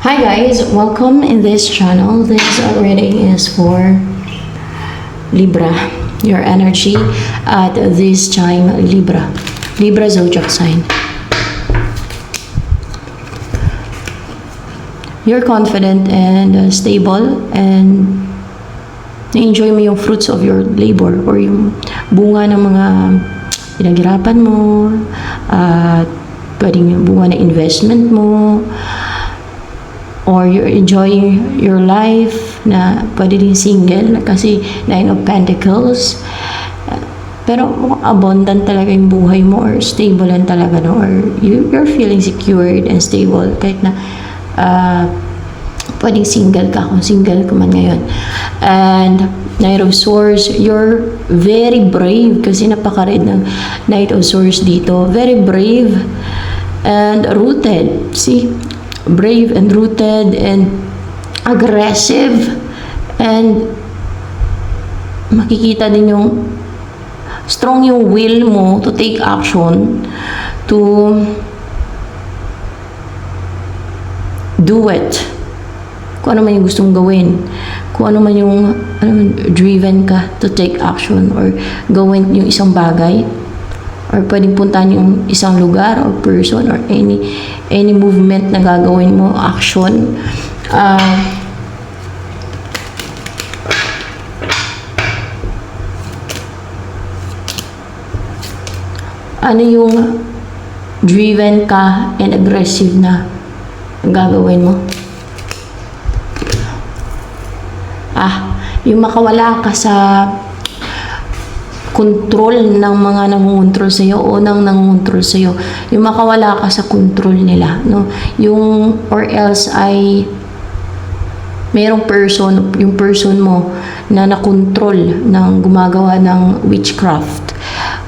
Hi guys, welcome in this channel. This reading is for Libra, your energy at this time. Libra zodiac sign. You're confident and stable, and na-enjoy mo yung fruits of your labor or yung bunga ng mga pinaghirapan mo, at pwedeng yung bunga ng investment mo, or you're enjoying your life na pwede din single kasi Nine of Pentacles. Pero abundant talaga yung buhay mo or stable lang talaga, no? Or you're feeling secured and stable kahit na pwedeng single ka kung single ka man ngayon. And Knight of Swords, you're very brave kasi napaka-red ng Knight of Swords dito. Very brave and rooted. See? Brave and rooted and aggressive, and makikita din yung strong yung will mo to take action, to do it. Kung ano man yung gustong gawin, kung ano man yung driven ka to take action or gawin yung isang bagay, or pwedeng puntahan yung isang lugar or person or any movement na gagawin mo, action. Ano yung driven ka and aggressive na gagawin mo? Yung makawala ka sa control ng mga nangungontrol sa'yo o nang nangungontrol sa'yo. Yung makawala ka sa control nila, no? Yung, or else ay mayroong person, yung person mo na nakontrol ng gumagawa ng witchcraft.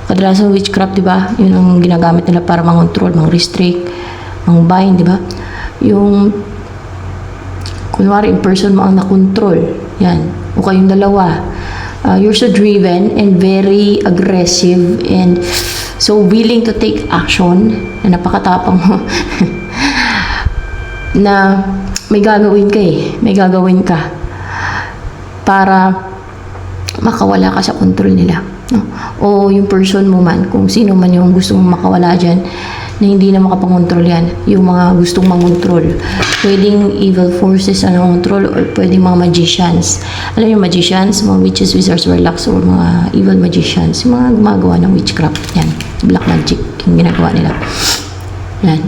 Kadalasan witchcraft, di ba? Yun ang ginagamit nila para mangontrol, mang-restrict, mang-bind, di ba? Yung kunwari, yung person mo ang nakontrol. Yan. O kayong dalawa. You're so driven and very aggressive and so willing to take action, na napakatapang mo na may gagawin ka may gagawin ka para makawala ka sa control nila, no? O yung person mo man, kung sino man yung gusto mong makawala dyan, na hindi na makapangontrol yan, yung mga gustong mangontrol. Pwedeng evil forces na nangontrol or pwedeng mga magicians. Alam yung magicians, mga witches, wizards, warlocks, or mga evil magicians, yung mga gumagawa ng witchcraft. Yan, black magic yung ginagawa nila. Yan.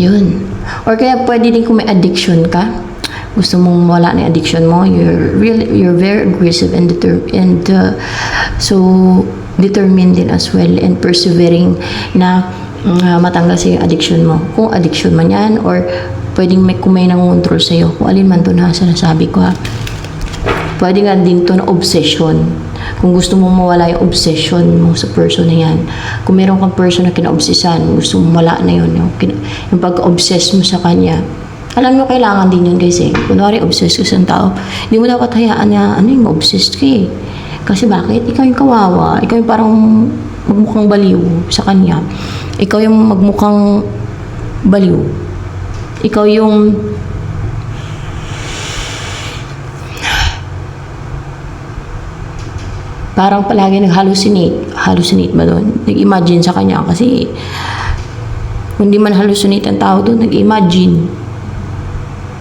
Yun. Or kaya pwede din kung may addiction ka, gusto mong mawala na addiction mo, you're very aggressive and so determined din as well and persevering na matanggal sa yung addiction mo. Kung addiction man yan or pwedeng kung may nangontrol sa'yo, kung alin man to na sinasabi ko, pwede nga din to na obsession. Kung gusto mong mawala yung obsession mo sa person na yan, kung meron kang person na kina-obsesan, gusto mong mawala na yun, yung pagka-obsess mo sa kanya, alam mo, kailangan din yun kasi kunwari obsessed ka sa tao, hindi mo dapat hayaan na yung obsessed ka kasi bakit? Ikaw yung kawawa. Ikaw yung parang magmukhang baliw sa kanya. Ikaw yung magmukhang baliw. Ikaw yung parang palagi nag-hallucinate ba doon? Nag-imagine sa kanya kasi kung di man hallucinate ang tao doon, nag-imagine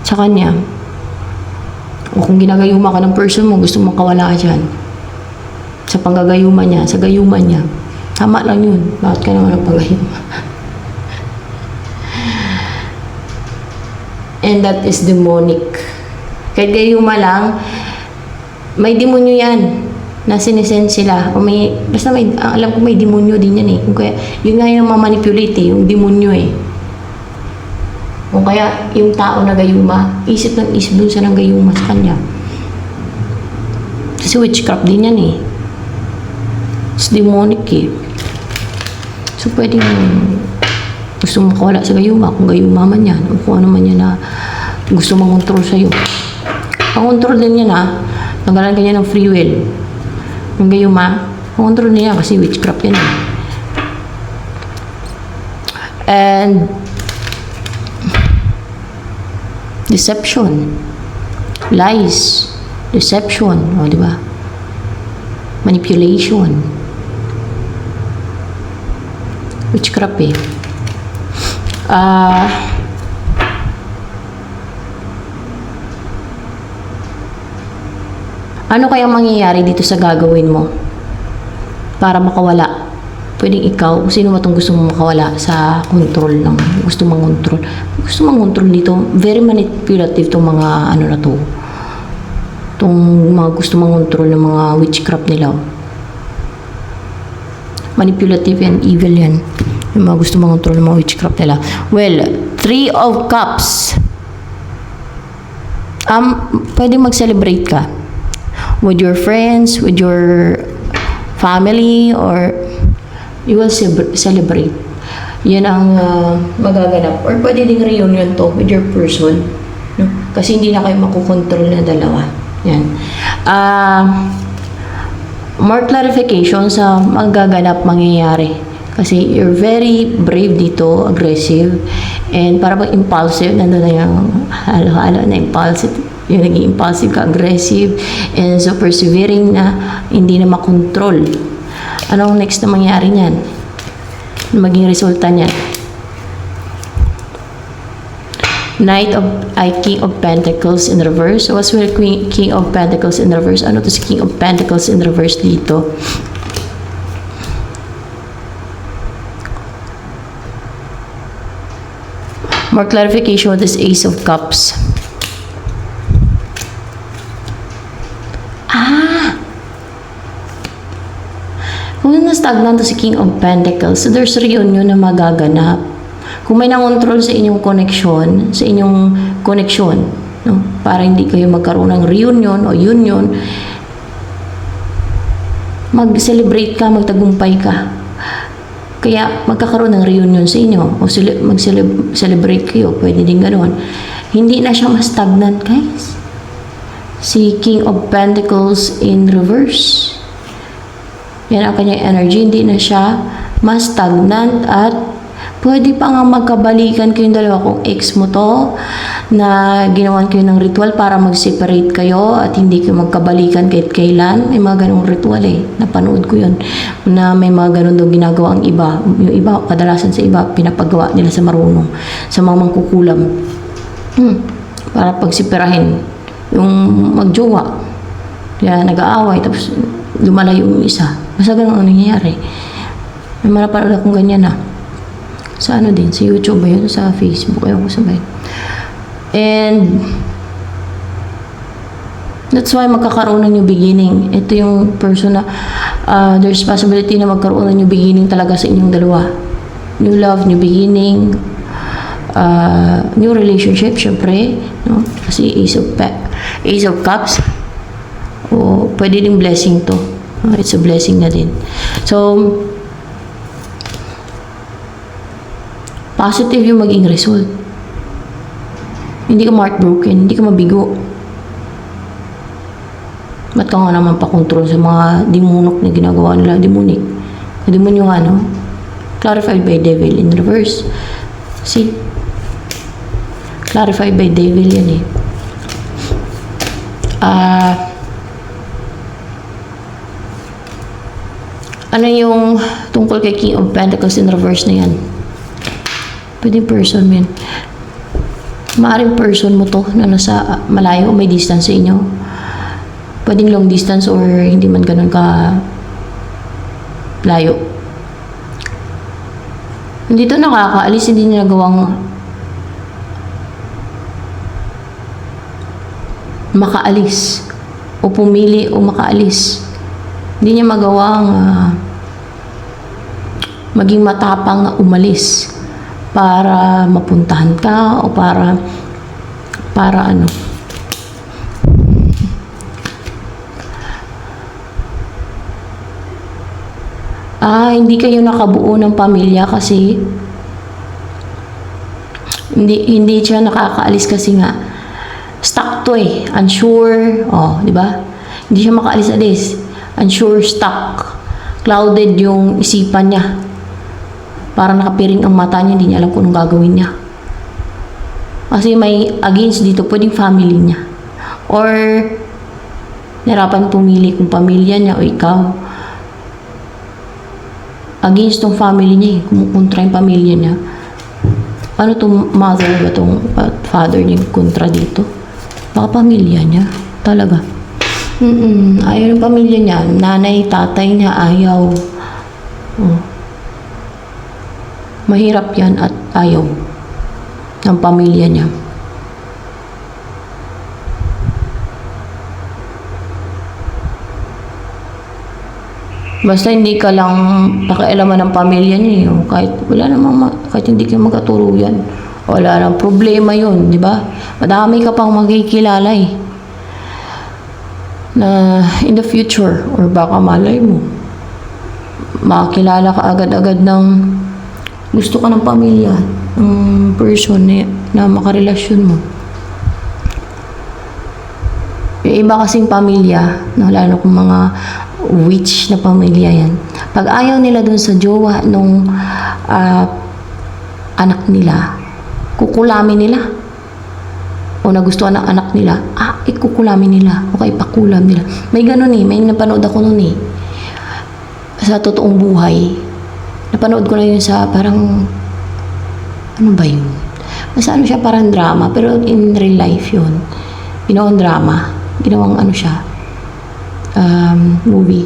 sa kanya. O kung ginagayuma ka ng person mo, gusto mong kawala ka dyan sa panggagayuma niya, sa gayuma niya. Tama lang yun. Bakit ka naman ang paggayuma? And that is demonic. Kahit gayuma lang, may demonyo yan na sinisend sila. O basta alam ko may demonyo din yan Kung kaya, yun nga yung mamanipulate yung demonyo O kaya, yung tao na gayuma, isip dun sa ng gayuma sa kanya. Kasi witchcraft din yan It's demonic So, pwedeng gusto mong makawala sa gayuma, kung gayuma man yan, o kung ano man yan na gusto mong control sa'yo. Ang control din yan tanggalan ka niya ng free will. Yung gayuma, ang control niya kasi witchcraft yan And Deception. Lies. Deception. O, di ba? Manipulation. Witchcraft eh. Ano kayang mangyayari dito sa gagawin mo para makawala? Pwedeng ikaw, kung sino matong gusto mong makawala sa control ng gusto mong control. Gusto mong control dito, very manipulative tong mga ano na to. Tong mga gusto mong control ng mga witchcraft nila. Manipulative and evil yan. Yung mga gusto mong control ng mga witchcraft nila. Well, 3 of Cups. Pwedeng mag-celebrate ka with your friends, with your family, or you will celebrate. Yan ang magaganap. Or pwede ding reunion to with your person. No? Kasi hindi na kayo makukontrol na dalawa. Yan. More clarification sa magaganap mangyayari. Kasi you're very brave dito, aggressive, and parang impulsive. Nandun na yung halo-halo na impulsive. Yung naging impulsive ka, aggressive, and so persevering na hindi na makontrol. Anong next na mangyari niyan? Maging resulta niyan? King of Pentacles in reverse. What's with King of Pentacles in reverse? Ano to si King of Pentacles in reverse dito? More clarification with this Ace of Cups. Kung na-stagnant to si King of Pentacles, so there's reunion na magaganap. Kung may nangontrol sa inyong connection, no? Para hindi kayo magkaroon ng reunion o union, mag-celebrate ka, magtagumpay ka. Kaya magkakaroon ng reunion sa inyo o mag-celebrate kayo, pwede din ganoon. Hindi na siya ma-stagnant, guys. Si King of Pentacles in reverse. Yan ang kanyang energy, hindi na siya mas stagnant at pwede pa nga magkabalikan kayong dalawa kung ex mo to na ginawan kayo ng ritual para mag-separate kayo at hindi kayo magkabalikan kahit kailan. May mga ganong ritual eh. Napanood ko yun na may mga ganon daw ginagawa ang iba. Yung iba, kadalasan sa iba, pinapagawa nila sa marunong, sa mga mangkukulam. Para pagsipirahin yung magjowa. Kaya nag-aaway tapos lumalayo yung isa. Basta ganun ang nangyayari. May marapanood akong ganyan na. Sa ano din, sa YouTube ba yun? Sa Facebook, ayaw ko sabihin. And that's why magkakaroon ng new beginning. Ito yung person na there's possibility na magkaroon ng new beginning talaga sa inyong dalawa. New love, new beginning, new relationship, syempre. No? Kasi Ace of Cups. O pwede ding blessing to. It's a blessing na din. So, positive yung maging result. Hindi ka heartbroken, hindi ka mabigo. Ba't ka nga naman pakontrol sa mga demonok na ginagawa nila? Demonic. Demon yung ano? Clarified by devil in reverse. See? Clarified by devil yan eh. Ano yung tungkol kay King of Pentacles in reverse na yan? Pwede person mo yan. Maaaring person mo to na nasa malayo o may distance sa inyo. Pwedeng long distance or hindi man ganun ka layo. Hindi to nakakaalis, hindi niya nagawang makaalis o pumili o makaalis. Hindi niya magawang maging matapang na umalis para mapuntahan ka o para ano. Hindi kayo nakabuo ng pamilya kasi hindi siya nakakaalis kasi nga stuck to eh, unsure, di ba? Hindi siya makaalis-alis. Unsure, stuck, clouded yung isipan niya. Parang nakapiring ang mata niya, hindi niya alam kung anong gagawin niya. Kasi may against dito, pwedeng family niya. Or, nahirapan pumili kung pamilya niya o ikaw. Against tong family niya eh, kumukontra yung pamilya niya. Ano tong mother ba tong father niya kontra dito? Baka pamilya niya. Talaga. Ayaw ng pamilya niya. Nanay, tatay niya, ayaw. Oh. Mahirap yan at ayaw ng pamilya niya. Basta hindi ka lang pakialaman ng pamilya niya, kahit wala namang kahit hindi ka magkatuluyan, wala nang problema yun, di ba? Madami ka pang magkikilala na in the future, or baka malay mo, makakilala ka agad-agad ng gusto ka ng pamilya, ng person na makarelasyon mo. Yung iba kasing pamilya, lalo kung mga witch na pamilya yan, pag ayaw nila dun sa jowa nung anak nila, kukulamin nila. O nagustuhan ng anak nila, ikukulamin nila. O ipakulam nila. May ganun may napanood ako nun sa totoong buhay. Napanood ko na yun sa parang, ano ba yun? Basta ano siya, parang drama, pero in real life yun. Ginawang drama. Ginawang ano siya, movie.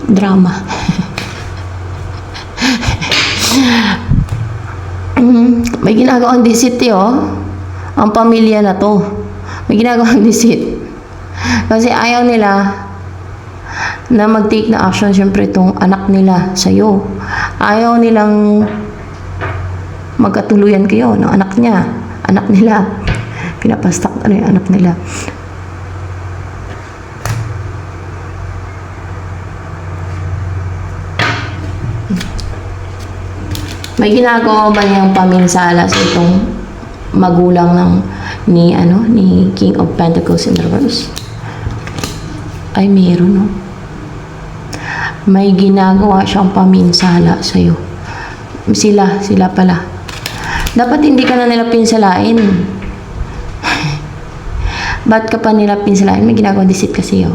Drama. May ginagawang deceit ang pamilya na to. May ginagawang deceit. Kasi ayaw nila na mag-take na action, syempre itong anak nila sa'yo. Ayaw nilang magkatuluyan kayo ng anak niya, anak nila. Pinapastak na yung anak nila. May ginagawa ba niyang paminsala sa itong magulang ni King of Pentacles in reverse? Ay, meron, May ginagawa siyang paminsala sa iyo. Sila pala. Dapat hindi ka na nila pinsalain. Ba't ka pa nila pinsalain? May ginagawa deceit kasi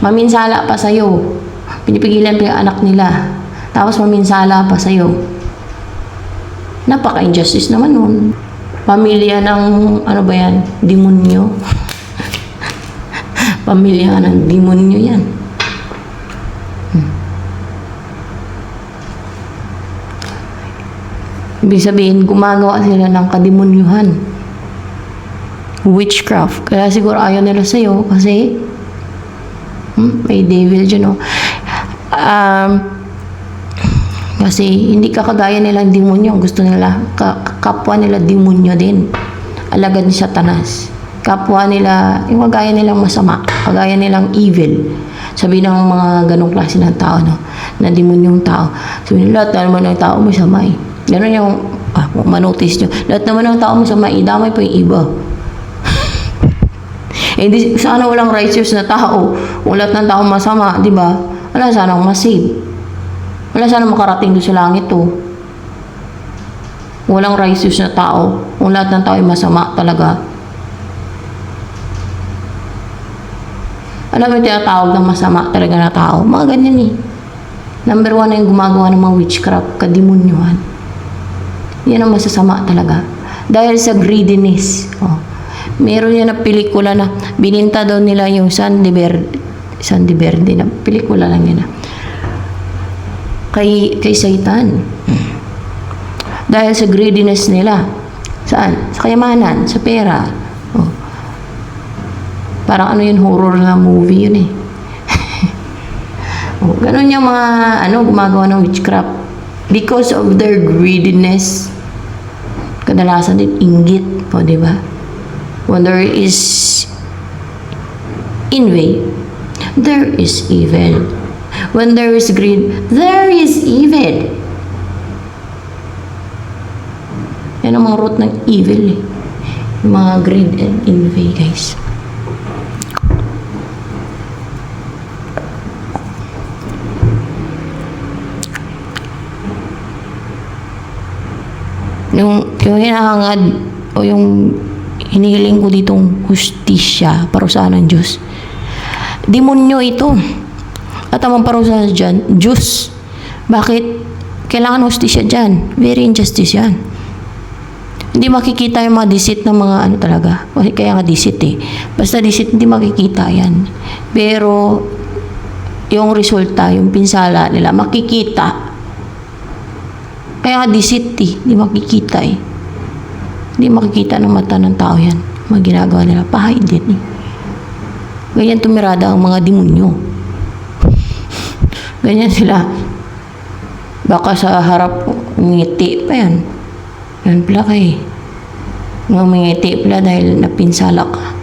Maminsala pa sa iyo. Pinipigilan pa yung anak nila. Tapos maminsala pa sa iyo. Napaka-injustice naman nun. Pamilya ng, ano ba yan? Demonyo. Pamilya ng demonyo yan. Ibig sabihin, gumagawa sila ng kademonyuhan. Witchcraft. Kaya siguro ayaw nila sa'yo kasi may devil dyan, kasi hindi ka kagaya nilang demonyo. Gusto nila, kapwa nila demonyo din. Alagad ni Satanas. Kapwa nila, yung kagaya nilang masama, kagaya nilang evil. Sabi ng mga ganong klase ng tao, na demonyong tao. Sabi nila, lahat naman ng tao masama Ganun yung, manotice nyo. Lahat naman ng tao masama, damay pa yung iba. Hindi, sana walang righteous na tao. Kung lahat ng tao masama, di ba? Wala sana masave. Wala sana makarating doon sa langit Walang righteous na tao. Kung lahat ng tao ay masama talaga. Alam mo yung tinatawag ng masama talaga na tao? Mga ganyan Number 1 na yung gumagawa ng mga witchcraft, kademonyuhan. Yan ang masasama talaga. Dahil sa greediness. Meron yan na pelikula na bininta daw nila yung San de Verde na pelikula lang yan kay Satan. Dahil sa greediness nila. Saan? Sa kayamanan, sa pera. Parang horror na movie yun ganun yung mga gumagawa ng witchcraft. Because of their greediness. Kadalasan din inggit, di ba? When there is envy, there is evil. When there is greed, there is evil. Yan ang mga root ng evil Yung mga greed and envy, guys. Yung hinahangad o yung hinihiling ko ditong hustisya, parusahan ng Diyos. Demonyo ito. At ang parusahan dyan, Diyos. Bakit? Kailangan hustisya dyan. Very injustice yan. Hindi makikita yung mga deceit ng mga ano talaga. Kaya nga deceit eh. Basta deceit, hindi makikita yan. Pero, yung resulta, yung pinsala nila, makikita. Kaya nga deceit eh. Hindi makikita eh. Hindi makikita ng mata ng tao yan. Mga ginagawa nila. Pahay din eh. Ganyan tumirada ang mga demonyo. Ganyan sila. Baka sa harap ngiti pa yan. Yan pala kay. Ngumingiti pala dahil napinsala ka.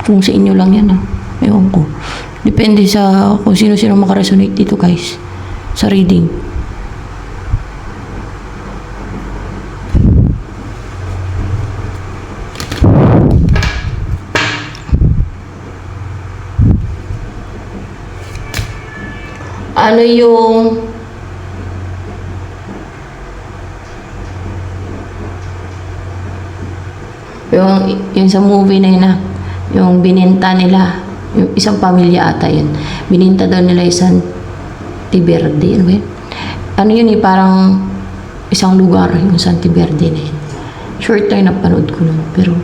Kung sa inyo lang yan ewan ko. Depende sa kung sino-sino makaresonate dito guys. Sa reading. Ano yung sa movie na yun yung bininta nila yung isang pamilya ata yun bininta daw nila isang Santiverde ano yun parang isang lugar yung Santiverde na yun short time napanood ko nun pero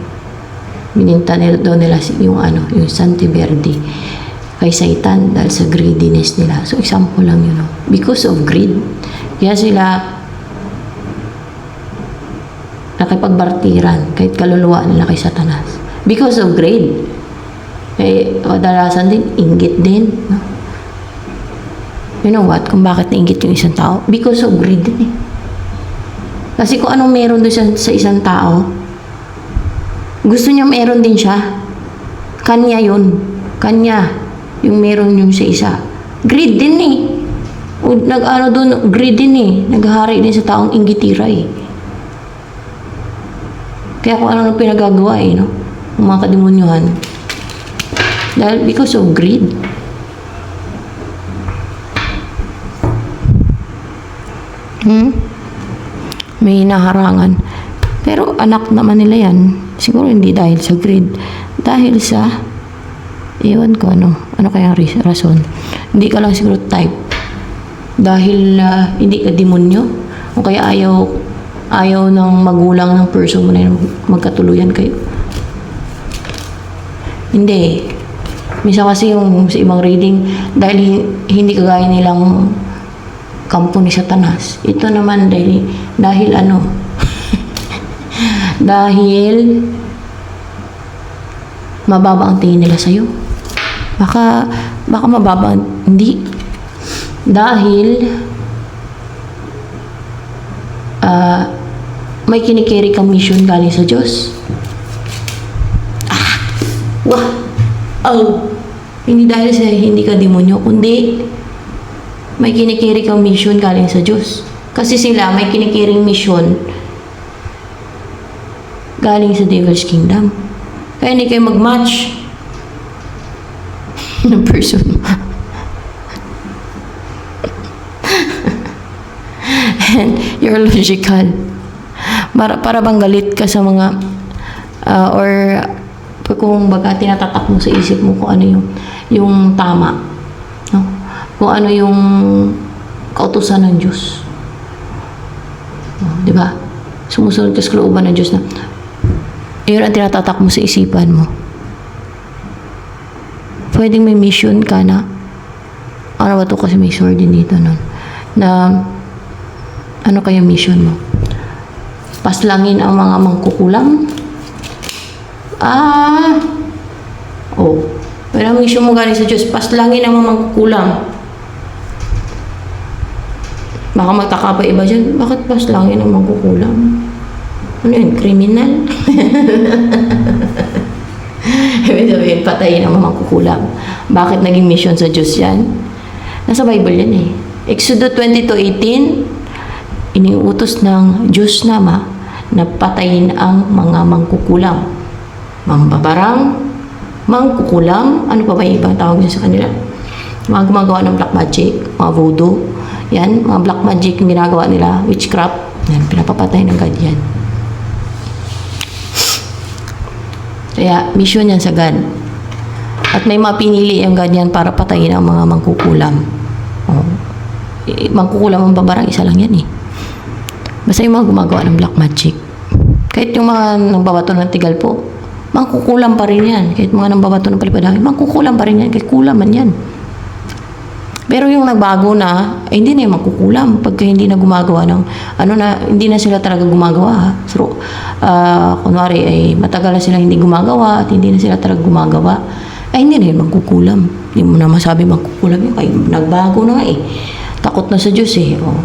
bininta nila daw nila yung Santiverde kay Satan dahil sa greediness nila. So, example lang yun. Because of greed. Kaya sila nakipagbartiran kahit kaluluwa nila kay Satanas. Because of greed. Eh, kadalasan din, inggit din. No? You know what? Kung bakit nainggit yung isang tao? Because of greed din eh. Kasi kung anong meron doon sa isang tao, gusto niya meron din siya. Kanya yun. Kanya. Yung meron yung sa isa. Greed din eh. O nag-ano doon, greed din eh. Naghahari din sa taong inggitira eh. Kaya kung ano pinagagawa eh, no? Ang mga kademonyuhan. Dahil because of greed. May hinaharangan. Pero anak naman nila yan. Siguro hindi dahil sa greed. Dahil sa ewan ko ano kaya rason. Hindi ka lang siguro type. Dahil hindi ka demonyo. O kaya ayaw ng magulang ng person mo na yun, magkatuluyan kayo. Hindi. Minsan kasi yung sa ibang reading, dahil hindi kagaya nilang kampo ni Satanas. Ito naman dahil dahil mababa ang tingin nila sa'yo. Baka mababa, hindi. Dahil may kinikiri kang mission galing sa Diyos. Hindi dahil sa hindi ka demonyo, kundi may kinikiri kang mission galing sa Diyos. Kasi sila may kinikiring mission galing sa Devil's Kingdom. Kaya hindi kayo mag-match ng person. And you're logical. Para bang galit ka sa mga or kung baga tinatatak mo sa isip mo kung ano yung tama. No? Kung ano yung kautusan ng Diyos. Di ba? Sumusunod ka sa kalooban ng Diyos na yun ang tinatatak mo sa isipan mo. Pwedeng may mission ka na ano ba to kasi may sword din dito nun na ano kaya mission mo? Paslangin ang mga mangkukulam? Pero ang mission mo galing sa Diyos, paslangin ang mga mangkukulam. Baka magtaka pa iba dyan, bakit paslangin ang mangkukulam? Ano yun? Kriminal? Ibig sabihin, patayin ang mga mangkukulam. Bakit naging mission sa Diyos yan? Nasa Bible yan eh. Exodus 22:18, iniutos ng Diyos Nama na patayin ang mga mangkukulam. Mambabarang, mangkukulam, ano pa ba yung ibang tawag niya sa kanila? Mga gumagawa ng black magic, mga voodoo, yan, mga black magic yung ginagawa nila, witchcraft, yan, pinapapatay ng God yan. Kaya, mission yan sa God. At may mapinili ang God yan para patayin ang mga mangkukulam. Oh. Mangkukulam ang babarang isa lang yan eh. Basta yung mga gumagawa ng black magic. Kahit yung mga nangbabato ng tigal po, mangkukulam pa rin yan. Kahit mga nangbabato ng palipadangin, mangkukulam pa rin yan. Kahit kulaman yan. Pero yung nagbago na, hindi na yung magkukulam pagka hindi na gumagawa ng, hindi na sila talaga gumagawa. So, kunwari, ay matagal na sila hindi gumagawa at hindi na sila talaga gumagawa, ay hindi na yung magkukulam. Hindi mo na masabi magkukulam yun. Ay, nagbago na nga eh. Takot na sa Diyos eh. O,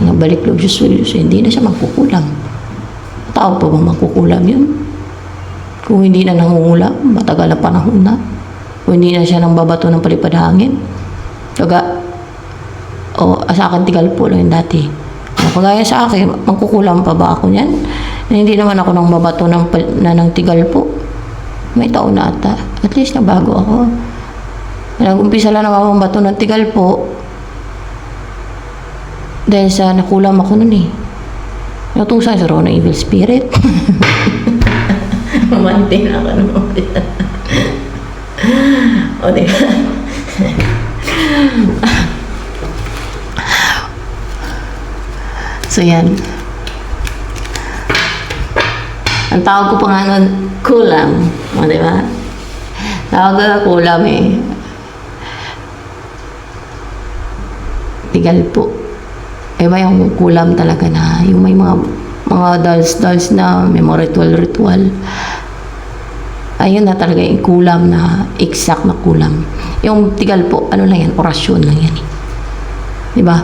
nagbalik loob Diyos sa Diyos eh. Hindi na siya magkukulam. Tao pa bang magkukulam yun? Kung hindi na nangungulam, matagal na panahon na. Kung hindi na siya nang babato ng palipad hangin. Sa akin tigal po lang yun dati. Kagaya sa akin, magkukulam pa ba ako niyan? Na hindi naman ako nang babato ng tigal po. May taon na ata. At least nabago ako. Nag-umpisa lang ako bato ng tigal po. Dahil sa nakulam ako nun eh. Natusan sa raw ng evil spirit. Mamantin ako naman. O, diba? So, yan. Ang tawag ko pa nga nun, kulam. O, diba? Tawag na kulam eh. Tigal po. Iba yung kulam talaga na, yung may mga dolls na may mga ritual. Ayun na talaga yung kulam na exact na kulam. Yung tigal po, ano lang yan, orasyon lang yan eh. Diba?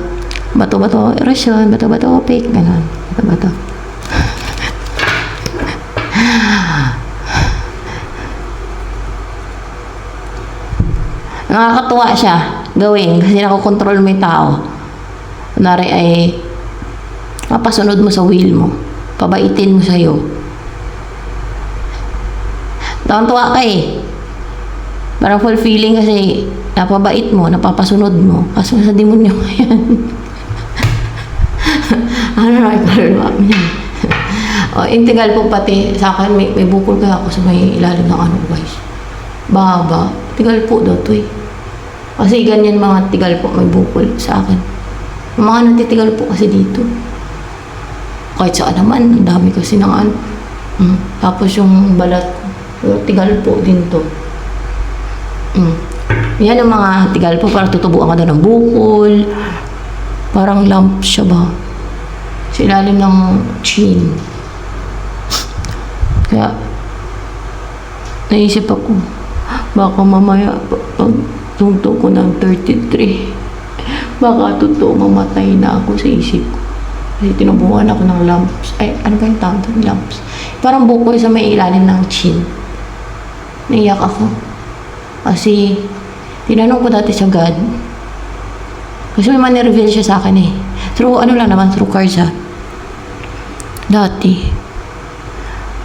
Bato-bato, orasyon, bato-bato, fake, gano'n. Bato-bato. Nakakatuwa siya gawin kasi nakokontrol mo yung tao. Kunwari ay mapasunod mo sa will mo. Pabaitin mo sa'yo. Tuwa ka eh. Parang fulfilling kasi napabait mo, napapasunod mo. Kaso sa demonyo yan. Ano na ikaluluwa mo yan? Integral po pati sa akin, may bukol kaya ako sa may ilalim ng ano guys. Baba. Tigal po daw to eh. Kasi ganyan mga tigal po may bukol sa akin. Mga natitigal po kasi dito. Kahit saan naman, ang dami kasi ng ano. Tapos yung balat, tigal po din to. Yan ang mga tigal po, parang tutubuan ka daw ng bukol. Parang lump siya ba? Sa ilalim ng chin. Kaya, naisip ako, baka mamaya, pag tungto ko ng 33, baka totoo mamatay na ako sa isip ko. Kasi tinubuhan ako ng lumps. Ay, ano ba yung tawag doon? Lumps. Parang bukol sa may ilalim ng chin. Naiyak ako. Kasi, tinanong ko dati sa God. Kasi may man-reveal siya sa akin eh. Through, ano lang naman, through cards ha. Dati,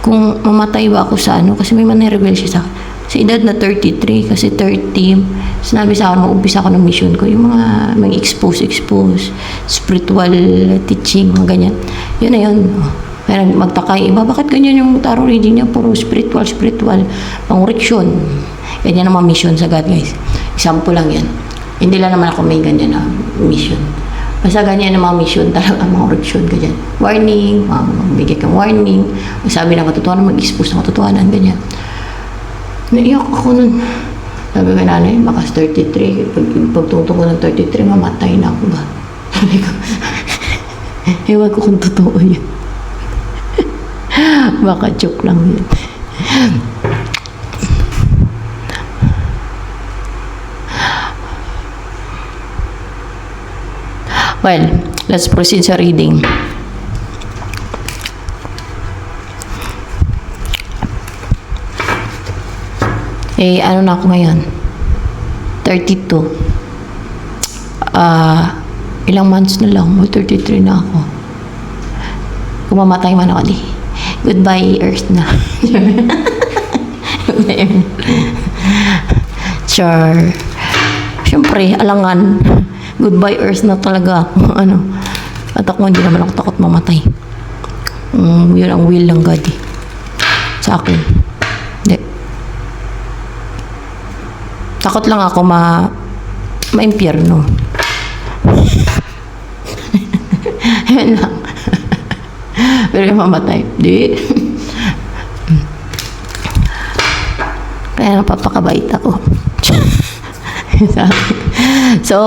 kung mamatay ba ako sa ano, kasi may man-reveal siya sa akin. Sa edad na 33, kasi 30, sinabi sa akin, mag-umpisa ako ng mission ko. Yung mga expose, spiritual teaching, mga ganyan. Yun na yun. Pero magtaka yung iba, bakit ganyan yung tarot reading niya? Puro spiritual, pang-reaksyon. Ganyan ang mga mission sa God, guys. Example lang yan. Hindi lang naman ako may ganyan na mission. Basta ganyan ang mga mission talaga, mga reaksyon, ganyan. Warning, magbigay kang warning. Sabi na katotohanan, mag-expose ng katotohanan, ganyan. Naiyak ako nun. Sabi ko, nanay, bakas 33. Pagtungtong ko ng 33, mamatay na ako ba? Sabi ko, ewan ko kung totoo yun. Baka joke lang yun. Well, let's proceed sa reading. Ano na ako ngayon? 32. Ilang months na lang. 33 na ako. Kung mamatay man ako, di. Goodbye, Earth na. Char. Siyempre, alangan. Goodbye, Earth na talaga ako. At ako, hindi naman ako takot mamatay. Yun ang will ng God, eh. Sa akin. Takot lang ako ma-impyerno. Yan lang. Pero yung mamatay, di. Kaya napapakabait ako. So,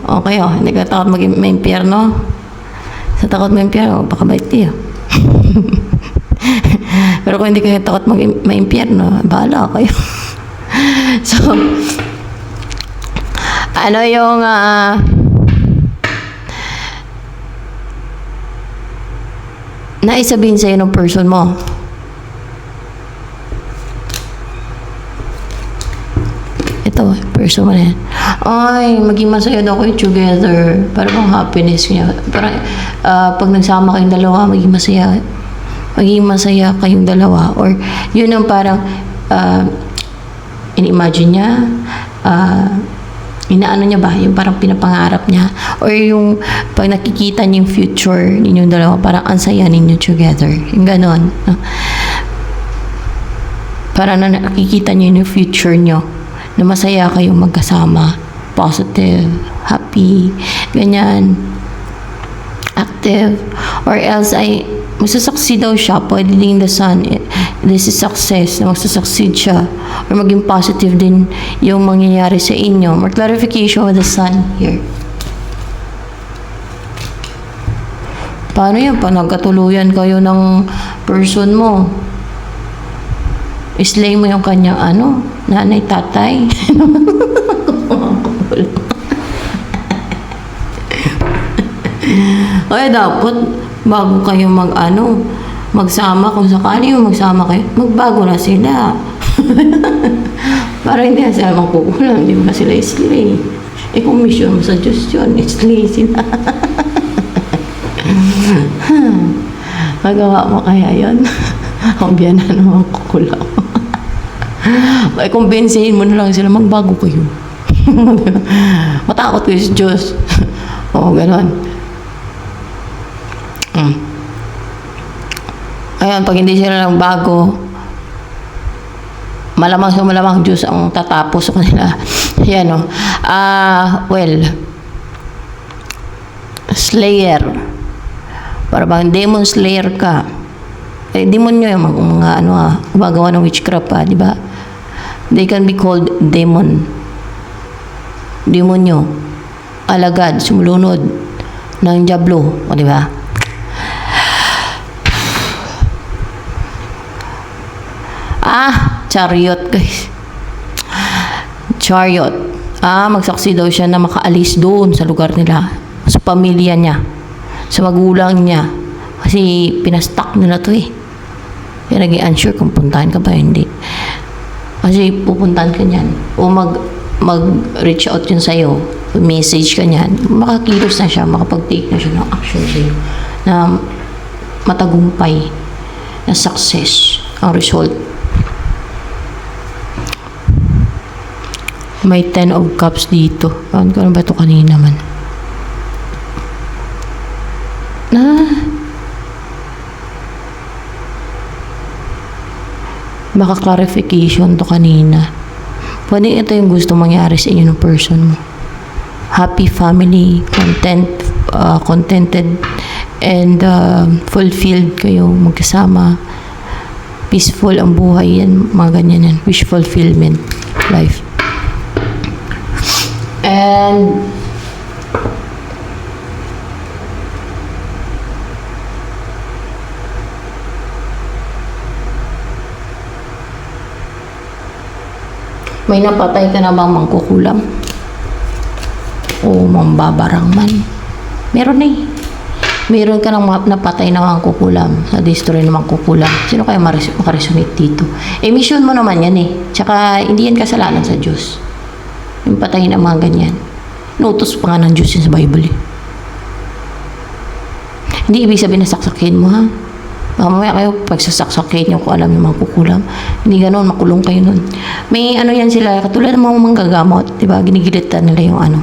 okay hindi ka takot mag-impyerno. Sa takot mag-impyerno, pakabait kayo. Pero kung hindi kayo takot mag-impyerno, bahala kayo. So, ano yung naisabihin sa'yo ng person mo? Ito, person mo na yan. Ay, maging masaya daw kayo together. Para bang happiness niya. Parang, pag nagsama kayong dalawa, maging masaya. Maging masaya kayong dalawa. Or, yun ang parang, in-imagine niya, inaano niya ba? Yung parang pinapangarap niya. Or yung, pag nakikita niyo yung future ninyong dalawa, parang ang saya ninyo together. Yung ganon. No? Parang nakikita niyo yung future niyo na masaya kayong magkasama, positive, happy, ganyan, active, or else ay magsasucceed daw siya, pwede din the sun, this is success, na magsasucceed siya, or maging positive din yung mangyayari sa inyo. More clarification with the sun here. Paano yun? Pag nagkatuluyan kayo ng person mo, islay mo yung kanyang nanay, tatay. Kaya dapat, bago kayo magsama, kung sakali yung magsama kayo, magbago na sila. Para hindi na sila magkukulang, hindi mo na sila islay. Kung mission mo sa Diyos yun, islay sila. Magawa mo kaya yun? Ang biyan na naman kukulang. Ay, kumbinsihin mo na lang sila, magbago kayo. Matakot kayo sa Diyos. Oo, ganon. Ayan, pag hindi sila nagbago, malamang Diyos ang tatapos sa kanila. Yan, no? Well, Slayer. Para bang demon slayer ka. Demon nyo yung mga gumagawa ng witchcraft, di ba? They can be called demon. Demonyo. Alagad, sumulunod ng diablo, di ba? Chariot, guys. Chariot. Magsaksi daw siya na makaalis doon sa lugar nila, sa pamilya niya, sa magulang niya. Kasi pinastak nila to Kaya naging unsure kung puntahan ka ba, hindi. Kasi pupuntahan ka niyan. O mag-reach out yun sa'yo. Message ka niyan. Makakilos na siya, makapag-take na siya ng action sa'yo. Na matagumpay. Na success ang result. May 10 of cups dito. Ano ba ito kanina man? Baka clarification to kanina. Pwede ito yung gusto mangyari sa inyo ng person mo. Happy family, contented, and fulfilled kayo magkasama. Peaceful ang buhay yan. Mga ganyan yan. Wish fulfillment. Life. And may napatay ka na bang mangkukulam? O mambabarang man? Meron Meron ka nang napatay na mangkukulam. Na-destroy na mangkukulam. Sino kaya makaresonate dito? Mission mo naman yan Tsaka hindi yan kasalanan sa Diyos. Yung patayin ang mga ganyan. Inuutos pa nga ng Diyos yun sa Bible Hindi ibig sabihin na saksakin mo Mamaya kayo, pagsasaksakin nyo kung alam yung mangkukulam. Hindi ganoon, makulong kayo nun. May yan sila, katulad ng mga manggagamot, diba? Ginigilitan nila yung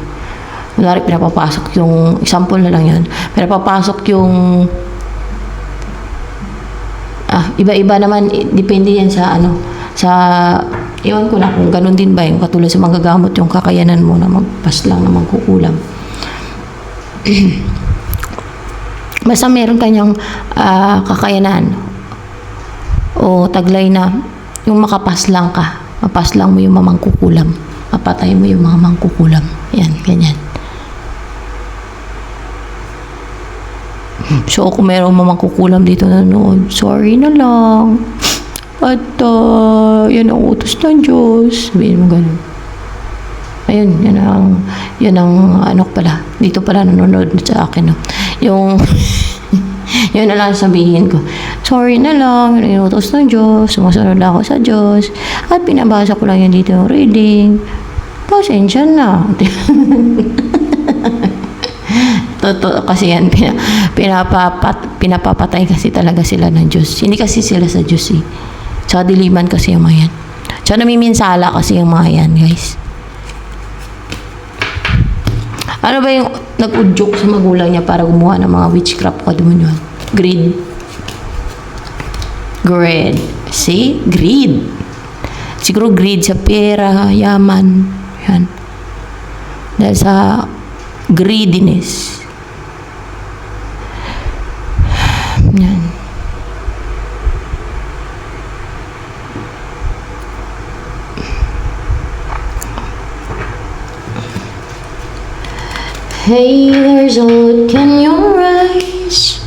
Kunwari, pinapapasok yung, example na lang yan, pinapapasok yung, iba-iba naman, depende yan sa Iwan ko na kung ganun din ba yung katulad sa manggagamot yung kakayanan mo na magpaslang na magkukulam. Basta meron kanyang kakayanan o taglay na yung makapaslang ka, mapaslang mo yung mamangkukulam, mapatay mo yung mga mangkukulam. Yan, ganyan. So, kung meron mamangkukulam dito na noon, sorry na lang. At yan ang utos ng Diyos. Sabihin mo ganun. Ayun, yan ang ano pala. Dito pala nanonood sa akin. No? Yung, yun na lang sabihin ko. Sorry na lang, yan ang utos ng Diyos. Sumusunod ako sa Diyos. At pinabasa ko lang yan dito yung reading. Pasensya na. Totoo kasi yan, pinapapatay kasi talaga sila ng Diyos. Hindi kasi sila sa Diyos eh. Sa diliman kasi yung mga yan. So, namiminsala kasi yung mga yan, guys. Ano ba yung nag-udyok sa magulang niya para gumawa ng mga witchcraft kademonyo? Greed. Greed. See? Greed. Siguro greed sa pera, yaman. Yan. Dahil sa greediness. Yan. Hey, there's a look in your eyes.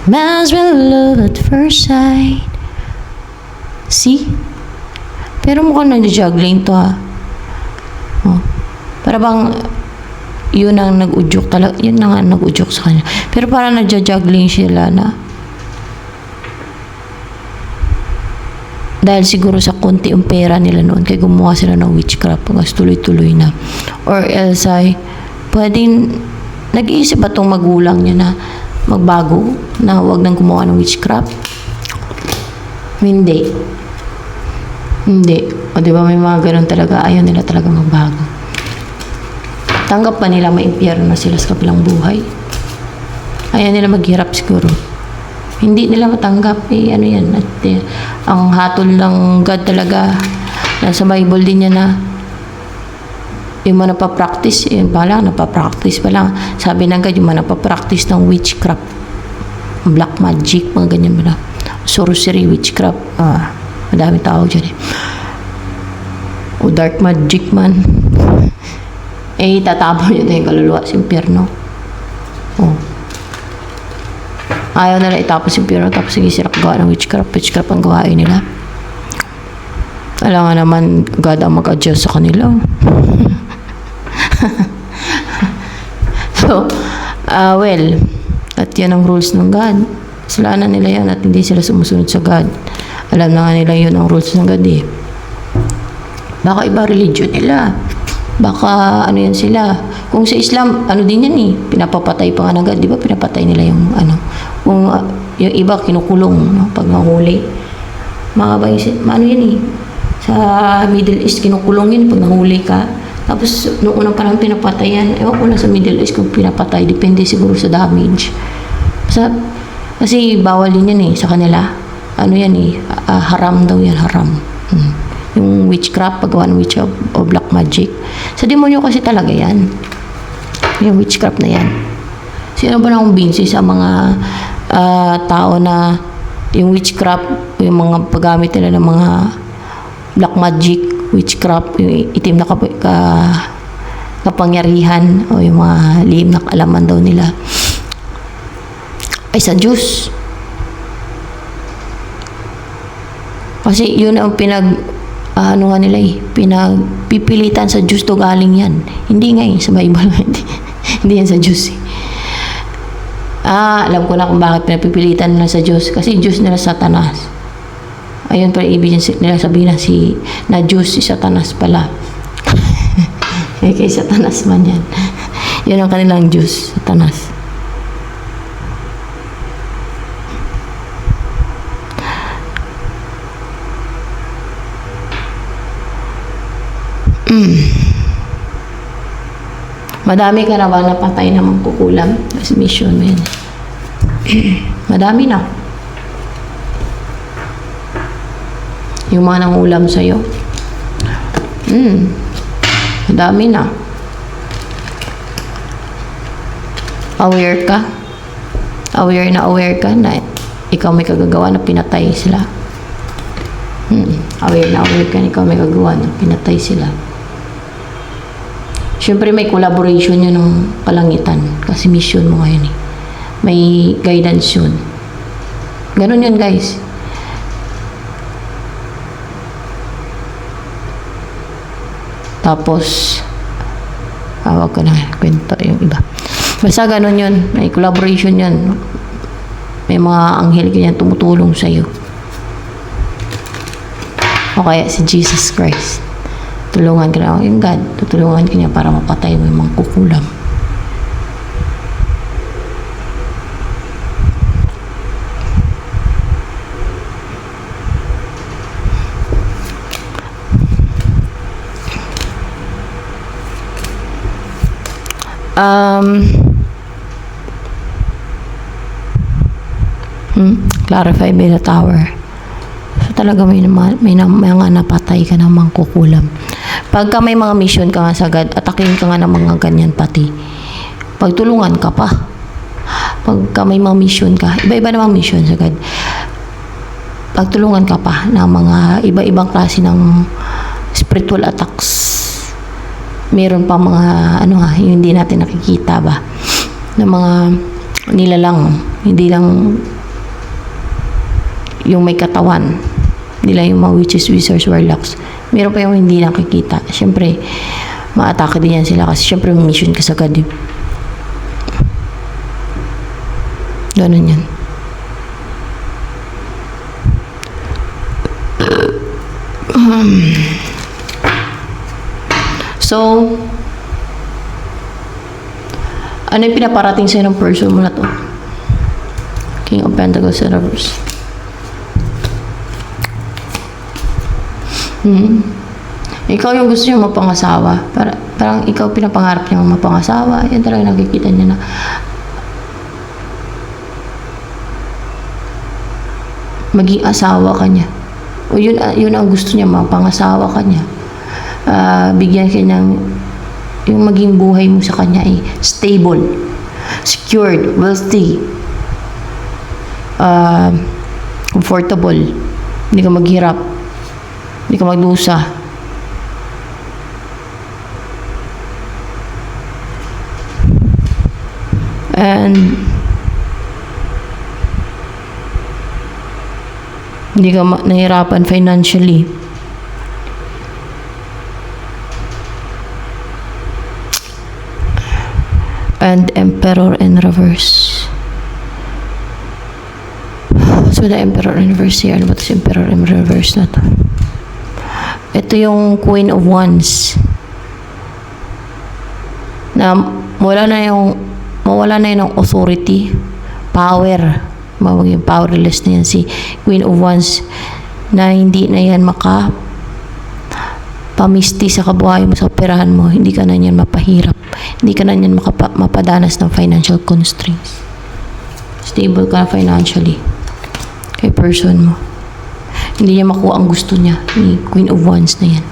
Man's will love at first sight. See? Pero mukhang nag-juggling to ha. Oh. Para bang yun ang nag-udyok talaga. Yun na nga nag-udyok sa kanya. Pero parang nagja-juggling sila na dahil siguro sa konti yung pera nila noon kaya gumawa sila ng witchcraft hanggang tuloy-tuloy na. Or else ay pwedeng nag-iisip ba itong magulang niya na magbago na huwag nang gumawa ng witchcraft? Hindi. O diba may mga ganun talaga, ayaw nila talaga magbago. Tanggap pa nila may impyerno na sila sa kabilang buhay. Ayaw nila maghirap siguro. Hindi nila matanggap ano yan. At ang hatol ng God talaga nasa Bible din niya na yung mga napapractice, yun pa lang, napapractice pa lang. Sabi ng God, yung mga napapractice ng witchcraft, black magic, mga ganyan ba na. Sorcery, witchcraft, madaming tao dyan eh. O dark magic man. Tatapon yun yung kaluluwa sa impyerno. Ayaw nila itapos yung impyerno, tapos sige sila gawa ng witchcraft ang gawain nila. Alam nga naman, God ang mag-adjust sa kanila. So, well, at yan ang rules ng God. Kasalanan nila yan at hindi sila sumusunod sa God. Alam na nga nila yun ang rules ng God eh. Baka iba religion nila. Baka ano yan sila. Kung sa Islam, ano din yan eh. Pinapapatay pa nga ng God. Di ba pinapatay nila yung ano. Kung yung iba kinukulong no? Pag mahuli. Ano yan eh. Sa Middle East, kinukulong yun pag nahuli ka. Tapos, noong unang parang pinapatay yan, ewan ko lang sa Middle East kung pinapatay, depende siguro sa damage. Kasi bawal din yan eh, sa kanila. Ano yan eh, haram daw yan, haram. Yung witchcraft, paggawa ng witch o black magic. Sa demonyo kasi talaga yan. Yung witchcraft na yan. Sino ba nakumbinsi sa mga tao na yung witchcraft, yung mga paggamit nila ng mga black magic, witchcraft, yung itim na kapangyarihan o yung mga lihim na kaalaman daw nila ay sa Diyos. Kasi yun ang ano nga nila eh, pinagpipilitan sa Diyos to galing yan. Hindi nga eh, sa Bible. Hindi yan sa Diyos eh. Alam ko na kung bakit pinagpipilitan nila sa Diyos. Kasi Diyos nila Satanas. Ayun pala ibig nila sabihin na Diyos si Satanas pala. Kay Satanas man yan. Yun ang kanilang Diyos, Satanas. Madami ka na ba napatay na magkukulam? As mission mo yan. Madami na. Yung mga nangulam sa'yo. Madami na. Aware ka? Aware ka na ikaw may kagagawa na pinatay sila. Aware ka na ikaw may kagagawa na pinatay sila. Siyempre may collaboration yun ng kalangitan kasi mission mo ngayon eh. May guidance yun. Ganun yun guys. Tapos wag ko na kwento yung iba. Basta ganun yun. May collaboration yun. May mga anghel ganyan tumutulong sa'yo. O kaya si Jesus Christ. Tulungan ka na yung God. Tutulungan ka niya para mapatay mo yung mga kukulam. Clarify by the tower. So talaga may mga napatay ka ng mga kukulam. Pagka may mga mission ka nga sa God, atakin ka nga ng mga ganyan pati. Pagtulungan ka pa. Pagka may mga mission ka, iba-iba namang mission sa God. Pagtulungan ka pa ng mga iba-ibang klase ng spiritual attacks. Meron pa mga yung hindi natin nakikita ba na mga nilalang, hindi lang yung may katawan, hindi lang yung mga witches, wizards, warlocks. Meron pa yung hindi nakikita. Siyempre ma-atake din yan sila kasi siyempre may mission ka sa God. Ganun yan. So, ano yung pinaparating sa'yo ng person mo na to? King of Pentacles and Reverse. Ikaw yung gusto niya mapangasawa. Parang ikaw pinapangarap niya mapangasawa. Yan talaga nakikita niya na maging asawa ka niya. O yun ang gusto niya, mapangasawa ka niya. Bigyan ka ng yung maging buhay mo sa kanya ay stable, secured, wealthy, comfortable, hindi ka maghirap, hindi ka magdusa. And hindi ka nahirapan financially. And Emperor in reverse. So the Emperor in reverse here. Ano ba ito si Emperor in reverse na to? Ito yung Queen of Wands. Na mawala na yun ng authority, power. Maging powerless na yan si Queen of Wands na hindi na yan pamisti sa kabuhayan mo, sa operahan mo. Hindi ka na yan mapahirap. Hindi ka na yan mapadanas ng financial constraints. Stable ka financially kay person mo. Hindi niya makuha ang gusto niya ni Queen of Wands na yan.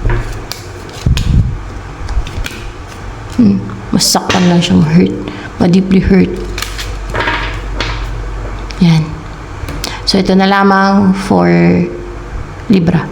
Masaktan lang siyang hurt. Ma-deeply hurt. Yan. So, ito na lamang for Libra.